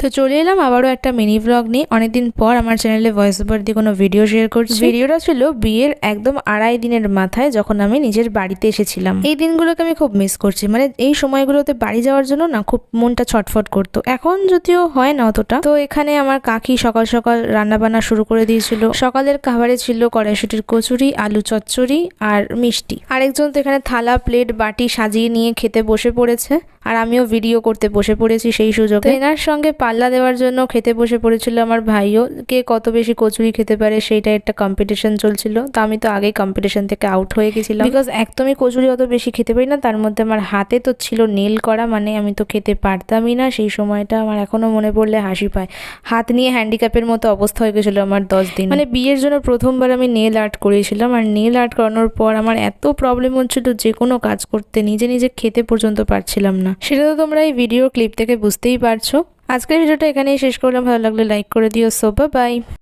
তো চলে এলাম আবারও একটা মিনি ব্লগ নিয়ে। অনেকদিন পর আমার চ্যানেলে ভয়েস ওভার দিয়ে কোনো ভিডিও শেয়ার করছি। ভিডিওটা ছিল বিয়ের একদম 2.5 দিনের মাথায়, যখন আমি নিজের বাড়িতে এসেছিলাম। এই দিনগুলোকে আমি খুব মিস করছি, মানে এই সময়গুলোতে বাড়ি যাওয়ার জন্য না খুব মনটা ছটফট করতো। এখন যদিও হয় না অতটা। তো এখানে আমার কাকি সকাল সকাল রান্না বান্না শুরু করে দিয়েছিল। সকালের খাবারে ছিল কড়াইশুটির কচুরি, আলু চচ্চড়ি আর মিষ্টি। আরেকজন তো এখানে থালা প্লেট বাটি সাজিয়ে নিয়ে খেতে বসে পড়েছে, আর আমিও ভিডিও করতে বসে পড়েছি সেই সুযোগে। এনার সঙ্গে পাল্লা দেওয়ার জন্য খেতে বসে পড়েছিল আমার ভাইও। কে কত বেশি কচুরি খেতে পারে সেইটা একটা কম্পিটিশন চলছিল। তো আমি তো আগেই কম্পিটিশন থেকে আউট হয়ে গেছিলাম, বিকজ একদমই কচুরি অত বেশি খেতে পারি না। তার মধ্যে আমার হাতে তো ছিল নেল করা, মানে আমি তো খেতে পারতামই না সেই সময়টা। আমার এখনো মনে পড়লে হাসি পায়। হাত নিয়ে হ্যান্ডিক্যাপের মতো অবস্থা হয়ে গেছিলো আমার 10 দিন। মানে বিয়ের জন্য প্রথমবার আমি নেল আর্ট করেছিলাম, আর নেল আর্ট করানোর পর আমার এত প্রবলেম হচ্ছিল যে কোনো কাজ করতে, নিজে নিজে খেতে পর্যন্ত পারছিলাম না। সেটা তো তোমরা এই ভিডিও ক্লিপ থেকে বুঝতেই পারছো। আজকের ভিডিওটা এখানেই শেষ করলাম। ভালো লাগলে লাইক করে দিও। So by.